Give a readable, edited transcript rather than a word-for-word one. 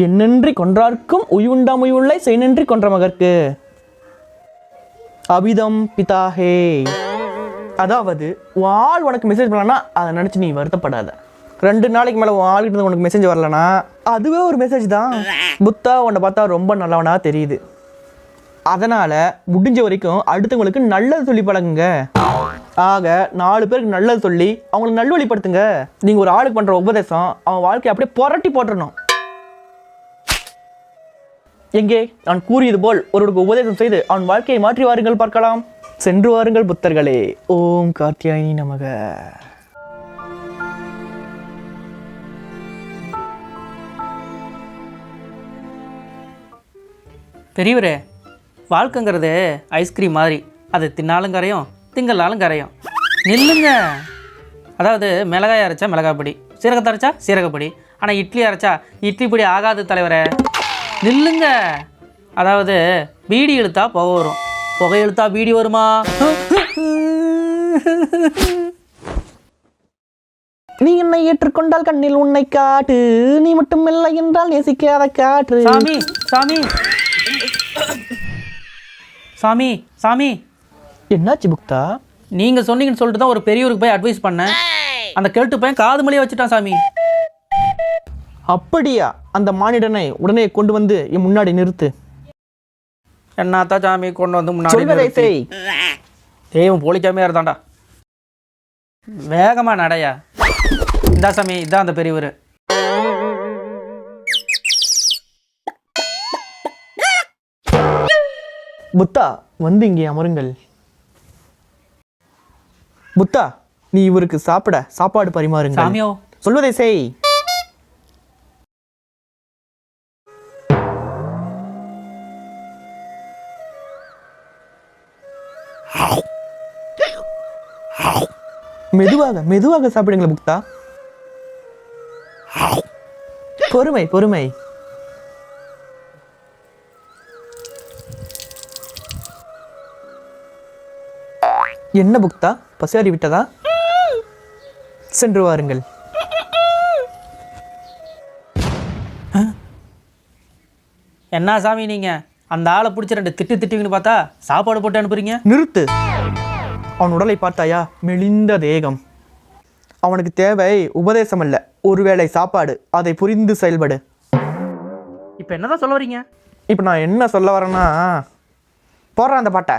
என்னன்றி கொன்றார்க்கும் உயுண்டாம் உயுள்ளை செய்நன்றி கொன்ற மகற்கு அபிதம் பிதாஹே. அதாவது வாழ் உனக்கு மெசேஜ் பண்ணலன்னா அதை நினச்சி நீ வருத்தப்படாத. 2 நாளைக்கு மேலே வாழ்கிட்ட உனக்கு மெசேஜ் வரலனா அதுவே ஒரு மெசேஜ் தான். புத்தா உன்னை பார்த்தா ரொம்ப நல்லவனா தெரியுது. அதனால் முடிஞ்ச வரைக்கும் அடுத்தவங்களுக்கு நல்லது சொல்லி பழகுங்க. ஆக 4 பேருக்கு நல்லது சொல்லி அவங்களுக்கு நல்வழிப்படுத்துங்க. நீங்கள் ஒரு ஆளுக்கு பண்ணுற உபதேசம் அவன் வாழ்க்கையை அப்படியே புரட்டி போட்டுறணும். எங்கே நான் கூறியது போல் ஒருவருக்கு உபதேசம் செய்து அவன் வாழ்க்கையை மாற்றி வாருங்கள், பார்க்கலாம். சென்று வாருங்கள் புத்தர்களே. ஓம் கார்த்தியாயினி நமக. பெரியவரே, வாழ்க்கைங்கிறது ஐஸ்கிரீம் மாதிரி. அது தின்னாலும் கரையும், திங்களாலும் கரையும். நில்லுங்க. அதாவது மிளகாய் அரைச்சா மிளகாய் பொடி, சீரகத்தை அரைச்சா சீரகப்பொடி. ஆனால் இட்லி அரைச்சா இட்லி பொடி ஆகாது தலைவரே. நில்லுங்க. அதாவது பீடி இழுத்தா புகை வரும், புகை இழுத்தா பீடி வருமா? நீ என்னை ஏற்றுக்கொண்டால் கண்ணில் உன்னை காட்டு, நீ மட்டும் இல்லை என்றால் நேசிக்காத காற்று. சாமி சாமி சாமி சாமி. என்னாச்சு புக்தா? நீங்கள் சொன்னீங்கன்னு சொல்லிட்டு தான் ஒரு பெரியவருக்கு போய் அட்வைஸ் பண்ணேன். அந்த கேட்டு பையன் காது மொழியை வச்சுட்டான் சாமி. அப்படியா? அந்த மானிடனை உடனே கொண்டு வந்து என் முன்னாடி நிறுத்து. என்னத்தான் சாமி கொண்டு வந்து முன்னாடி சொல்வதை செய். தெய்வம் போலிக்காமையா இருந்தாண்டா. வேகமா நடையா. இந்தா சாமி, இதான் அந்த பெரியவர். புத்தா வந்து இங்கே அமருங்கள். புத்தா, நீ இவருக்கு சாப்பாடு பரிமாறுங்க. சாமியோ, சொல்வதை செய். மெதுவாக மெதுவாக சாப்பிடுங்களா புக்தா. பொறுமை பொறுமை. என்ன புக்தா, பசியாறி விட்டதா? சென்று வாருங்கள். என்ன சாமி நீங்க அந்த ஆளை பிடிச்சி 2 திட்டுவீங்கன்னு பார்த்தா சாப்பாடு போட்டு அனுப்புறீங்க. நிறுத்து. அவன் உடலை பார்த்தாயா? மெலிந்த தேகம். அவனுக்கு தேவை உபதேசம் அல்ல, ஒருவேளை சாப்பாடு. அதை புரிந்து செயல்படு. இப்போ என்னதான் சொல்ல வரீங்க? இப்போ நான் என்ன சொல்ல வரேன்னா, போடுறேன் அந்த பாட்டை.